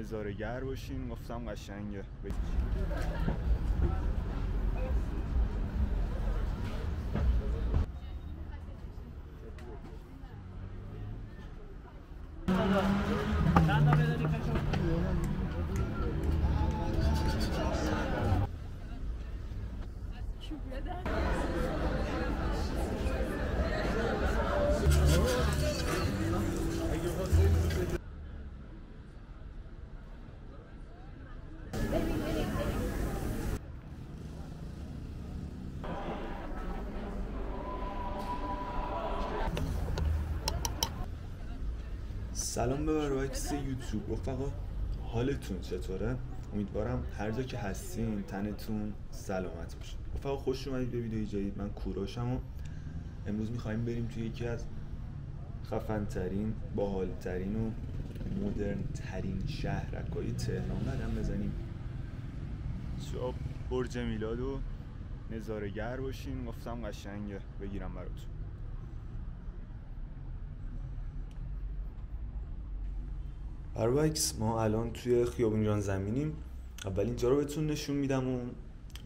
نظاره‌گر باشین. گفتم قشنگه. سلام به برابکس یوتیوب رفقا، حالتون چطوره؟ امیدوارم هر جا که هستین تنتون سلامت باشه. رفقا خوش اومدید به ویدیوی جدید. من کوروشم و امروز میخوایم بریم توی یکی از خفن ترین، باحال ترین و مدرن ترین شهرک‌های تهران قدم بزنیم. شما برج میلاد و نظاره‌گر باشین. گفتم قشنگه بگیرم براتون. برابکس ما الان توی خیابون ایران زمینیم. اول اینجا رو بهتون نشون میدم و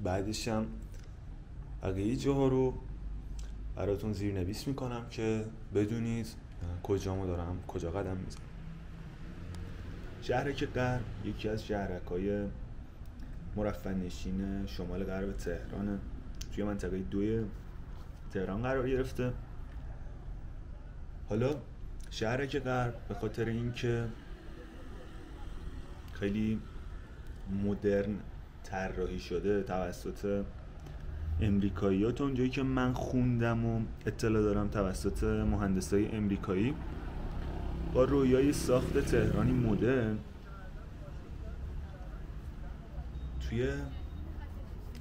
بعدش هم بقیه جاها رو براتون زیرنویس میکنم که بدونید کجامو دارم کجا قدم میزنم. شهرک غرب یکی از شهرک‌های مرفه نشین شمال غرب تهرانه. توی منطقه 2 تهران قرار گرفته. حالا شهرک غرب به خاطر اینکه خیلی مدرن طراحی شده توسط امریکایی‌ها، تا اونجایی که من خوندم و اطلاع دارم توسط مهندسای امریکایی، با رویای ساخت تهرانی مدرن توی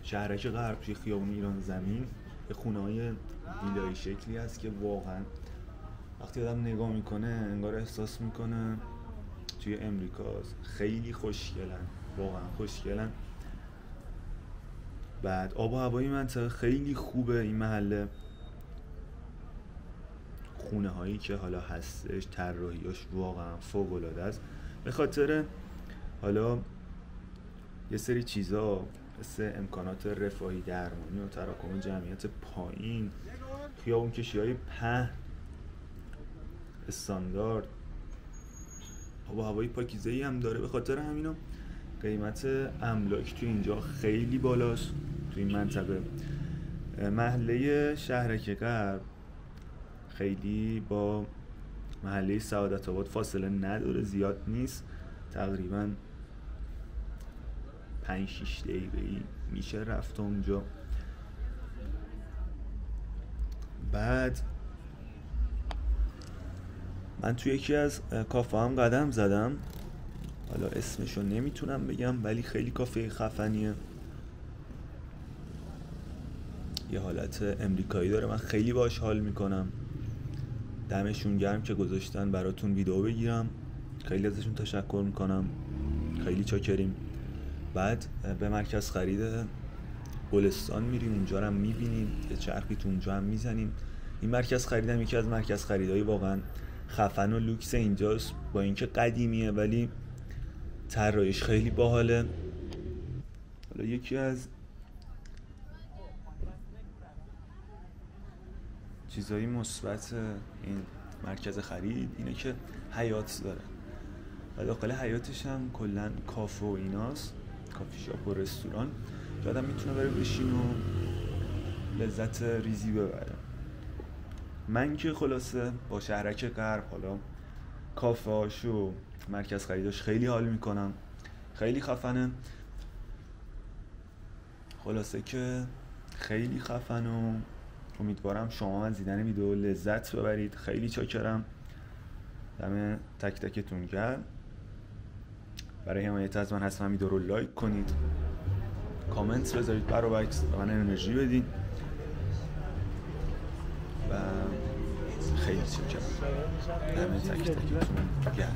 شهرک غرب توی خیابون ایران زمین یه خونه‌های ویلایی شکلی هست که واقعا وقتی آدم نگاه میکنه انگار احساس میکنه توی امریکاست. خیلی خوشگلن، واقعا خوشگلن. بعد آب و هوای منطقه خیلی خوبه. این محله خونه هایی که حالا هستش طراحیاش واقعا فوق العاده است. به خاطر حالا یه سری چیزا مثل امکانات رفاهی درمانی و تراکم جمعیت پایین، خیابون کشی های پهن استاندارد، آب و هوای پاکیزه‌ای هم داره. به خاطر همینا قیمت املاک توی اینجا خیلی بالاست. توی این منطقه محله شهرک غرب خیلی با محله سعادت آباد فاصله نداره، زیاد نیست، تقریبا 5-6 دقیقه‌ای میشه رفت اونجا. بعد من توی یکی از کافه هم قدم زدم، حالا اسمشو نمیتونم بگم ولی خیلی کافه خفنیه. یه حالت امریکایی داره، من خیلی باش حال میکنم. دمشون گرم که گذاشتن براتون ویدیو بگیرم، خیلی ازشون تشکر میکنم، خیلی چاکریم. بعد به مرکز خرید گلستان میریم، اونجا رو هم میبینیم، یه چرخی تو اونجا هم میزنیم. این مرکز خریدم یکی از مرکز خریدهای واقعا خفن و لوکس اینجاست. با اینکه قدیمیه ولی طراحیش خیلی باحاله. حالا یکی از چیزایی مثبت این مرکز خرید اینه که حیاط داره و داخل حیاطش هم کلا کافه و ایناست، کافی شاپ و رستوران که آدم میتونه بره بشین و لذت ریزی ببره. من که خلاصه با شهرک غرب حالا کافه هاش و مرکز خریداش خیلی حال میکنم، خیلی خفنه. خلاصه که خیلی خفن و امیدوارم شما از دیدن ویدیو لذت ببرید. خیلی چاکرم، دم تک تکتون گرم. برای حمایت از من حتما ویدیو رو لایک کنید، کامنت بذارید، برابکس به من انرژی بدین و خیلی چاکرم. دم تک تکتون گرم.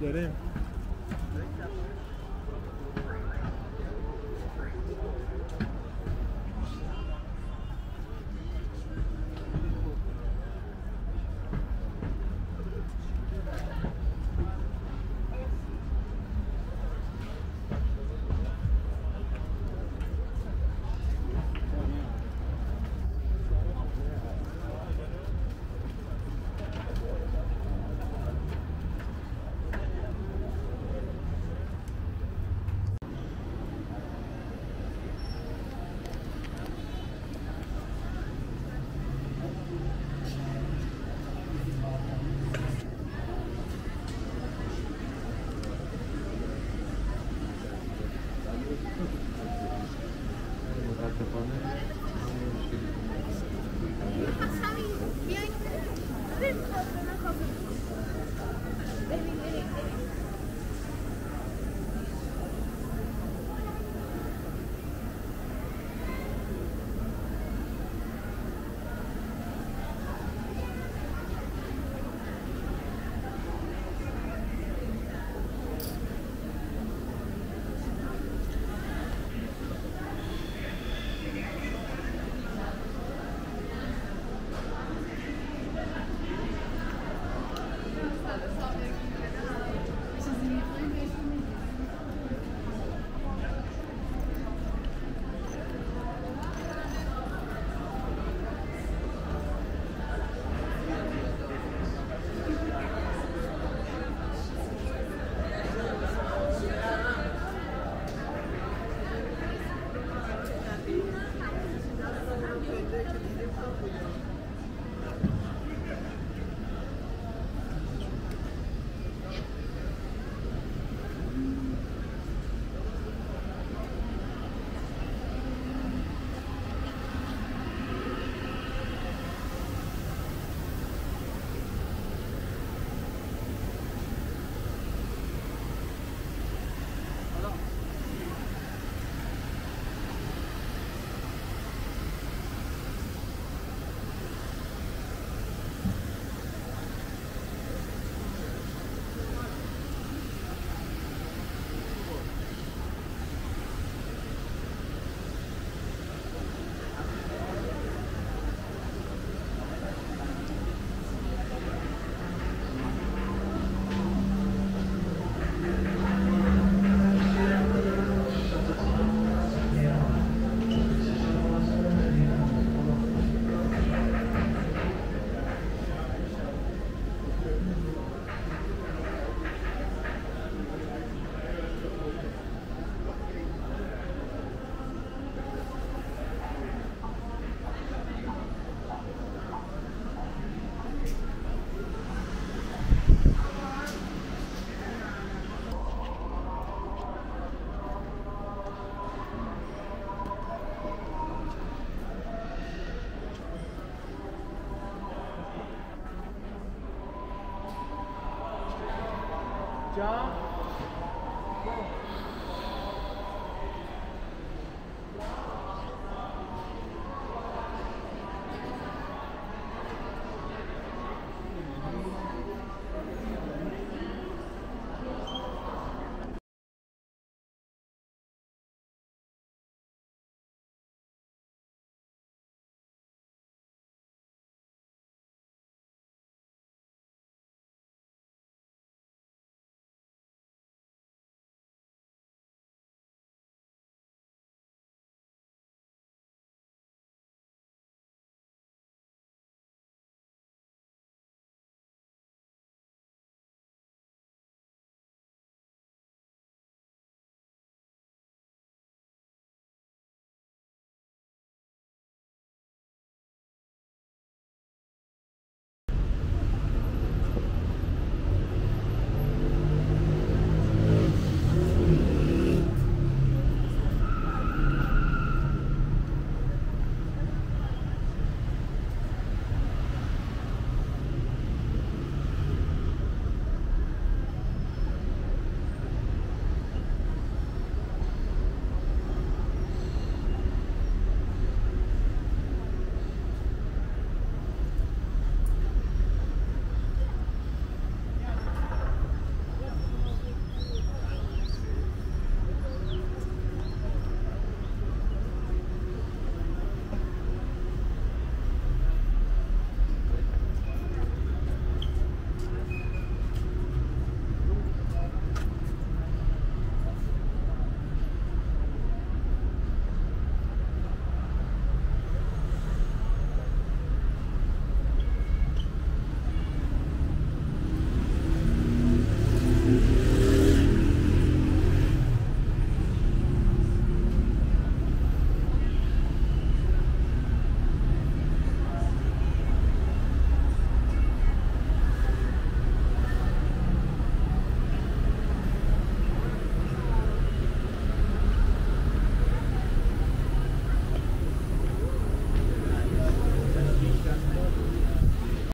داریم